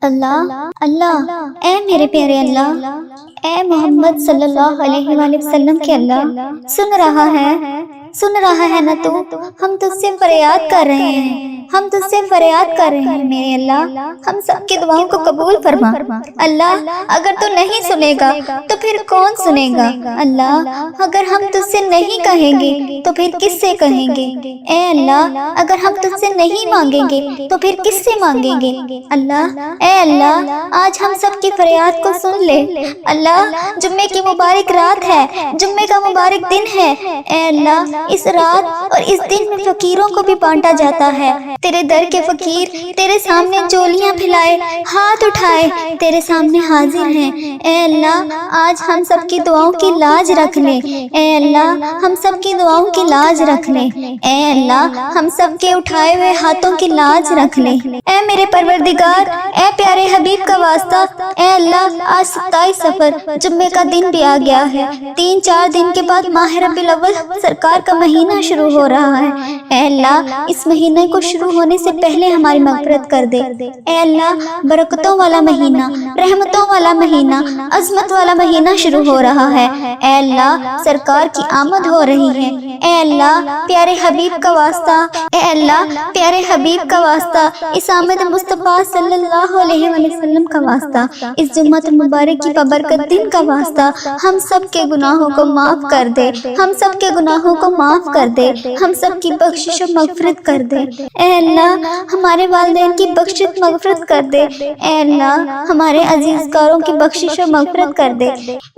اللہ اللہ اے میرے پیارے اللہ، اے محمد صلی اللہ علیہ وآلہ وسلم کے اللہ، سن رہا ہے نا تو؟ ہم تجھ سے فریاد کر رہے ہیں میرے اللہ، ہم سب کی دعاؤں کو قبول فرما۔ اللہ اگر تو نہیں سنے گا تو پھر کون سنے گا؟ اللہ اگر ہم تجھ سے نہیں کہیں گے تو پھر کس سے کہیں گے؟ اے اللہ اگر ہم تجھ سے نہیں مانگیں گے تو پھر کس سے مانگیں گے؟ اللہ اے اللہ آج ہم سب کی فریاد کو سن لے۔ اللہ جمعے کی مبارک رات ہے، جمعے کا مبارک دن ہے۔ اے اللہ اس رات اور اس دن میں فقیروں کو بھی بانٹا جاتا ہے۔ تیرے در کے فقیر تیرے سامنے جولیاں پھیلائے، ہاتھ اٹھائے تیرے سامنے حاضر ہیں۔ اے اللہ آج ہم سب کی دعاؤں کی لاج رکھ لے۔ اے اللہ ہم سب کی دعاؤں کی لاج رکھ لے۔ اے اللہ ہم سب کے اٹھائے ہوئے ہاتھوں کی لاج رکھ لے۔ اے میرے پروردگار، اے پیارے حبیب کا واسطہ، اے اللہ آج 27 صفر جمعے کا دن بھی آ گیا ہے۔ 3-4 دن کے بعد ماہ ربیع الاول سرکار کا مہینہ شروع ہو رہا ہے۔ اے اللہ اس مہینے کو شروع ہونے سے پہلے ہماری مغفرت کر دے۔ اے اللہ برکتوں والا مہینہ، رحمتوں والا مہینہ، عظمت والا مہینہ شروع ہو رہا ہے۔ اے اللہ سرکار کی آمد ہو رہی ہے۔ اے اللہ پیارے حبیب کا واسطہ، اے اللہ پیارے حبیب کا واسطہ، اس آمد مصطفیٰ صلی اللہ علیہ وسلم کا واسطہ، اس جمعہ مبارک کی ببرکت دن کا واسطہ، ہم سب کے گناہوں کو معاف کر دے، ہم سب کے گناہوں کو معاف کر دے، ہم سب کی بخشش و مغفرت کر دے۔ اے اللہ ہمارے والدین کی بخشش مغفرت کر دے۔ اے اللہ ہمارے عزیز کاروں کی بخشش و مغفرت کر دے۔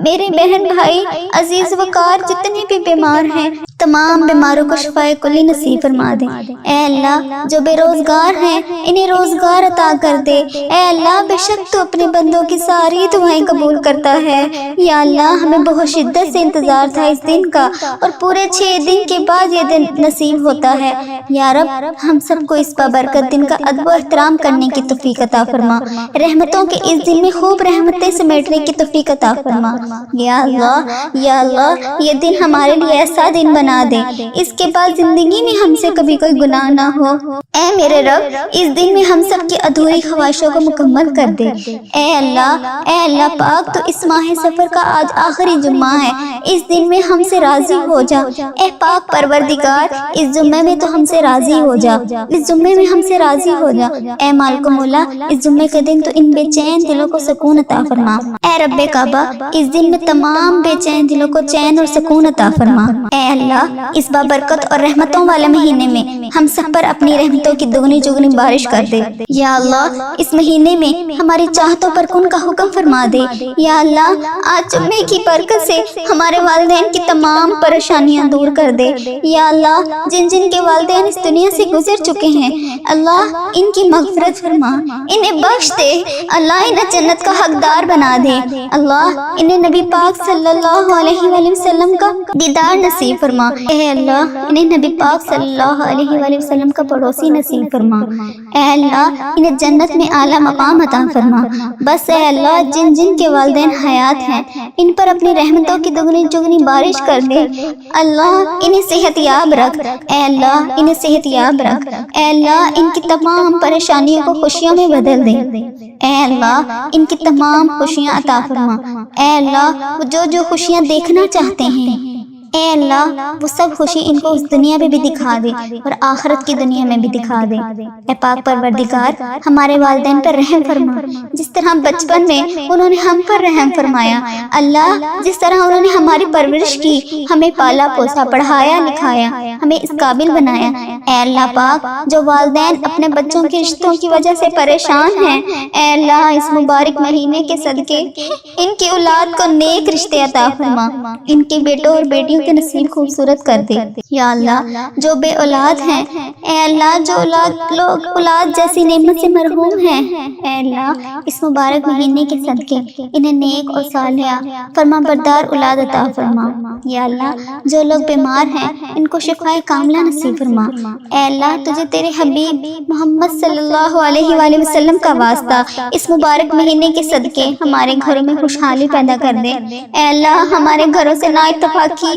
میرے بہن بھائی عزیز وقار جتنے بھی بیمار ہیں، تمام بیماروں کو شفائے کلی نصیب فرما دے۔ اے اللہ جو بے روزگار ہیں انہیں روزگار عطا کر دے۔ اے اللہ بے شک تو اپنے بندوں کی ساری دعائیں قبول کرتا ہے۔ یا اللہ ہمیں بہت شدت سے انتظار تھا اس دن کا، اور پورے 6 دن کے بعد یہ دن نصیب ہوتا ہے۔ یا رب ہم سب کو اس بابرکت دن کا ادب و احترام کرنے کی توفیق عطا فرما۔ رحمتوں کے اس دن میں خوب رحمتیں سمیٹنے کی توفیق عطا فرما۔ یا اللہ یہ دن ہمارے لیے ایسا دن بنا دے اس کے بعد زندگی میں ہم سے کبھی کوئی گناہ نہ ہو۔ اے میرے رب اس دن میں ہم سب کی ادھوری خواہشوں کو مکمل کر دے۔ اے اللہ پاک تو اس ماہ سفر کا آج آخری جمعہ ہے، اس دن میں ہم سے راضی ہو جا۔ اے پاک پروردگار اس جمعے میں تو ہم سے راضی ہو جا، اس جمعے میں ہم سے راضی ہو جا۔ اے مالک و مولا اس جمعے کے دن تو ان بے چین دلوں کو سکون عطا فرما۔ اے رب کعبہ اس دن میں تمام بے چین دلوں کو چین اور سکون عطا فرما۔ اے اللہ اس بابرکت اور رحمتوں والے مہینے میں ہم سب پر اپنی رحمتوں کی دگنی چگنی بارش کر دے۔ یا اللہ اس مہینے میں ہماری چاہتوں پر کن کا حکم فرما دے۔ یا اللہ آج جمعے کی برکت سے ہمارے والدین کی تمام پریشانیاں دور کر دے۔ یا اللہ جن کے والدین اس دنیا سے گزر چکے ہیں اللہ ان کی مغفرت فرما، انہیں بخش دے۔ اللہ انہیں جنت کا حقدار بنا دے۔ اللہ انہیں نبی پاک صلی اللہ علیہ وآلہ وسلم کا دیدار نصیب فرما۔ اے اللہ انہیں نبی پاک صلی اللہ علیہ وآلہ وسلم کا پڑوسی نصیب فرما۔ اے اللہ انہیں جنت میں اعلیٰ مقام عطا فرما۔ بس اے اللہ جن کے والدین حیات ہیں ان پر اپنی رحمتوں کی دگنی چگنی بارش کر دے۔ اللہ انہیں صحت یاب رکھ۔ اے اللہ انہیں صحت یاب رکھ۔ اے اللہ ان کی تمام پریشانیوں کو خوشیوں میں بدل دے۔ اے اللہ ان کی تمام خوشیاں عطا فرما۔ اے اللہ وہ جو خوشیاں دیکھنا چاہتے ہیں اے اللہ وہ سب خوشی ان کو اس دنیا میں بھی دکھا دے اور آخرت کی دنیا میں بھی دکھا دے۔ اے پاک پروردگار ہمارے والدین پر رحم فرما، جس طرح بچپن میں انہوں نے ہم پر رحم فرمایا۔ اللہ جس طرح انہوں نے ہماری پرورش کی، ہمیں پالا پوسا، پڑھایا لکھایا، ہمیں اس قابل بنایا۔ اے اللہ پاک جو والدین اپنے بچوں کے رشتوں کی وجہ سے پریشان ہیں اے اللہ اس مبارک مہینے کے صدقے ان کی اولاد کو نیک رشتے عطا فرما، ان کے بیٹوں اور بیٹیوں کے نصیب خوبصورت کر دے۔ یا اللہ جو بے اولاد ہیں اے اللہ جو لوگ اولاد جیسی نعمت سے محروم ہیں اے اللہ اس مبارک مہینے کے صدقے انہیں نیک اور صالحہ فرما بردار اولاد عطا فرما۔ یا اللہ جو لوگ بیمار ہیں ان کو شفائے کاملہ نصیب فرما۔ اے اللہ تجھے تیرے حبیب محمد صلی اللہ علیہ وآلہ وسلم کا واسطہ اس مبارک مہینے کے صدقے ہمارے گھروں میں خوشحالی پیدا کر دے۔ اے اللہ ہمارے گھروں سے نا اتفاقی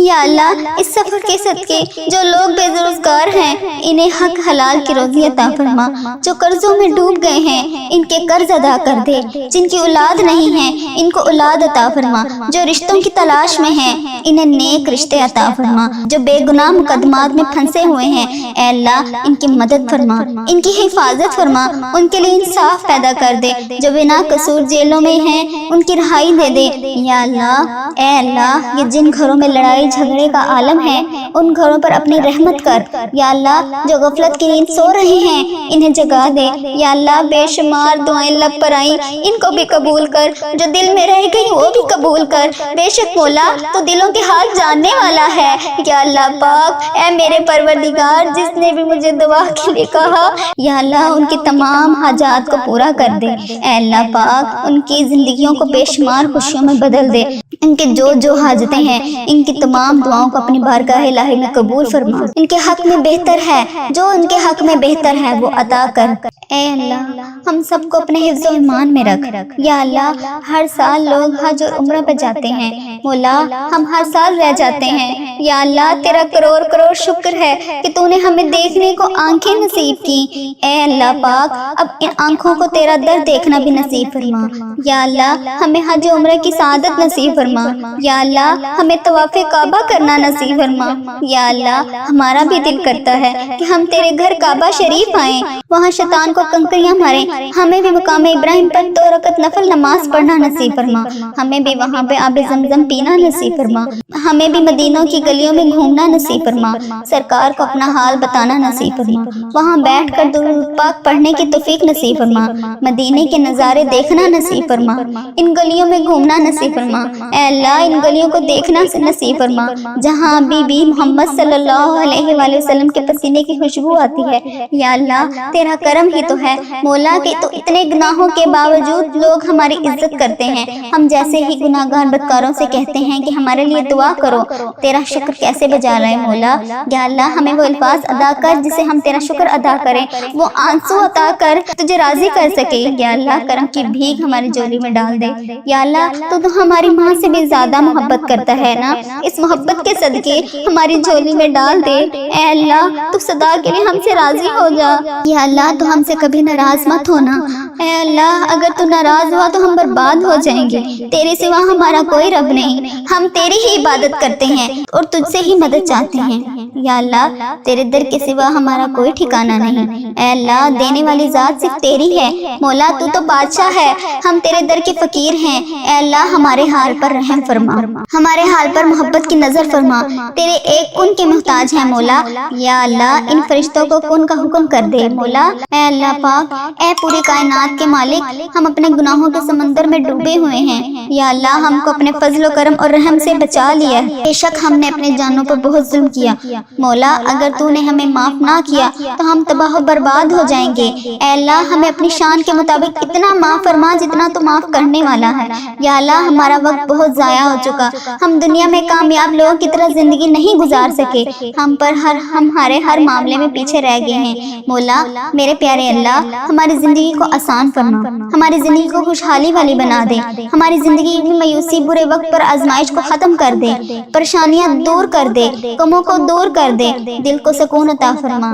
یا اللہ اس سفر کے صدقے جو لوگ بے روزگار ہیں انہیں حق حلال کی روزی عطا فرما، جو قرضوں میں ڈوب گئے ہیں ان کے قرض ادا کر دے، جن کی اولاد نہیں ہے ان کو اولاد عطا فرما، جو رشتوں کی تلاش میں ہیں انہیں نیک رشتے عطا فرما، جو بے گناہ مقدمات میں پھنسے ہوئے ہیں اے اللہ ان کی مدد فرما، ان کی حفاظت فرما، ان کے لیے انصاف پیدا کر دے، جو بنا قصور جیلوں میں ہیں ان کی رہائی دے دے یا اللہ۔ اے اللہ یہ جن گھروں میں لڑائی جھگڑے کا عالم ہے ان گھروں پر اپنی رحمت کر یا اللہ، جو غفلت کی نیند سو رہے ہیں انہیں جگا دے یا اللہ، بے شمار دعائیں لب پر آئیں ان کو بھی قبول کر، جو دل میں رہ گئی وہ بھی قبول کر، بے شک مولا تو دلوں کے حال جاننے والا ہے یا اللہ پاک۔ اے میرے پروردگار جس نے بھی مجھے دعا کے لیے کہا یا اللہ ان کی تمام حاجات کو پورا کر دے اے اللہ پاک، ان کی زندگیوں کو بے شمار خوشیوں میں بدل دے، ان کے جو حاجتیں ہیں ان کی تمام دعاؤں کو اپنی بارگاہ الہی میں قبول فرما، ان کے حق میں بہتر ہے جو ان کے حق میں بہتر ہے وہ عطا کر اے اللہ۔ ہم سب کو اپنے حفظ و ایمان میں رکھ یا اللہ۔ ہر سال لوگ حج اور عمرہ پہ جاتے ہیں مولا، ہم ہر سال رہ جاتے ہیں یا اللہ، تیرا کروڑ کروڑ شکر ہے کہ تو نے ہمیں دیکھنے کو آنکھیں نصیب کی اے اللہ پاک، اب ان آنکھوں کو تیرا در دیکھنا بھی نصیب فرما یا اللہ، ہمیں حج و عمرہ کی سعادت نصیب فرما یا اللہ، ہمیں طواف کعبہ کرنا نصیب فرما یا اللہ۔ ہمارا بھی دل کرتا ہے کہ ہم تیرے گھر کعبہ شریف آئیں، وہاں شیطان کو کنکریاں ماریں، ہمیں بھی مقام ابراہیم پر 2 رکعت نفل نماز پڑھنا نصیب فرما، ہمیں بھی وہاں پہ آب زمزم پینا نصیب فرما، ہمیں بھی مدینوں کی گلیوں میں گھومنا نصیب فرما، سرکار کو اپنا حال بتانا نصیب فرما، وہاں بیٹھ کر درود پاک پڑھنے کی توفیق نصیب فرما، مدینے کے نظارے دیکھنا نصیب فرما، ان گلیوں میں گھومنا نصیب فرما اے اللہ، ان گلیوں کو دیکھنا نصیب فرما جہاں بی بی محمد صلی اللہ علیہ وآلہ وسلم کے پسینے کی خوشبو آتی ہے یا اللہ۔ تیرا کرم ہی تو ہے مولا کہ تو اتنے گناہوں کے باوجود لوگ ہماری عزت کرتے ہیں، ہم جیسے ہی گناہگار بدکاروں سے کہتے ہیں کہ ہمارے لیے دعا کرو، تیرا شکر کیسے بجا رہے مولا یا اللہ۔ ہمیں وہ الفاظ ادا کر جسے ہم تیرا شکر ادا کریں، وہ آنسو عطا کر تجھے راضی کر سکے یا اللہ۔ کرم کی بھیک ہماری جولی میں ڈال دے یا اللہ، تو ہماری ماں سے بھی زیادہ محبت کرتا ہے نا، اس محبت کے صدقے ہماری جھولی میں ڈال دے اے اللہ، تو صدا کے لیے ہم سے راضی ہو جا یا اللہ، تو ہم سے کبھی ناراض مت ہونا اے اللہ۔ اگر تو ناراض ہوا تو ہم برباد ہو جائیں گے، تیرے سوا ہمارا کوئی رب نہیں، ہم تیری ہی عبادت کرتے ہیں اور تجھ سے ہی مدد چاہتے ہیں یا اللہ۔ تیرے در کے سوا ہمارا کوئی ٹھکانہ نہیں اے اللہ، دینے والی ذات صرف تیری ہے مولا، تو بادشاہ ہے، ہم تیرے در کے فقیر ہیں اے اللہ۔ ہمارے حال پر رحم فرما، ہمارے حال پر محبت کی نظر فرما، تیرے ایک کن کے محتاج ہیں مولا یا اللہ۔ ان فرشتوں کو کن کا حکم کر دے مولا اے اللہ پاک۔ اے پوری کائنات کے مالک، ہم اپنے گناہوں کے سمندر میں ڈوبے ہوئے ہیں یا اللہ، ہم کو اپنے فضل و کرم اور رحم سے بچا لیا۔ بے شک ہم نے اپنے جانوں پر بہت ظلم کیا مولا، اگر تو نے ہمیں معاف نہ کیا تو ہم تباہ و برباد ہو جائیں گے اے اللہ۔ ہمیں اپنی شان کے مطابق اتنا معاف فرما جتنا تو معاف کرنے والا ہے یا اللہ۔ ہمارا وقت بہت ضائع ہو چکا، ہم دنیا میں کامیاب لوگوں کی طرح زندگی نہیں گزار سکے، ہمارے ہر معاملے میں پیچھے رہ گئے ہیں مولا۔ میرے پیارے اللہ، ہماری زندگی کو آسان فرما، ہماری زندگی کو خوشحالی والی بنا دے، ہماری زندگی میں مایوسی، برے وقت پر آزمائش کو ختم کر دے، پریشانیاں دور کر دے، غموں کو دور کر دے، دل کو سکون عطا فرما۔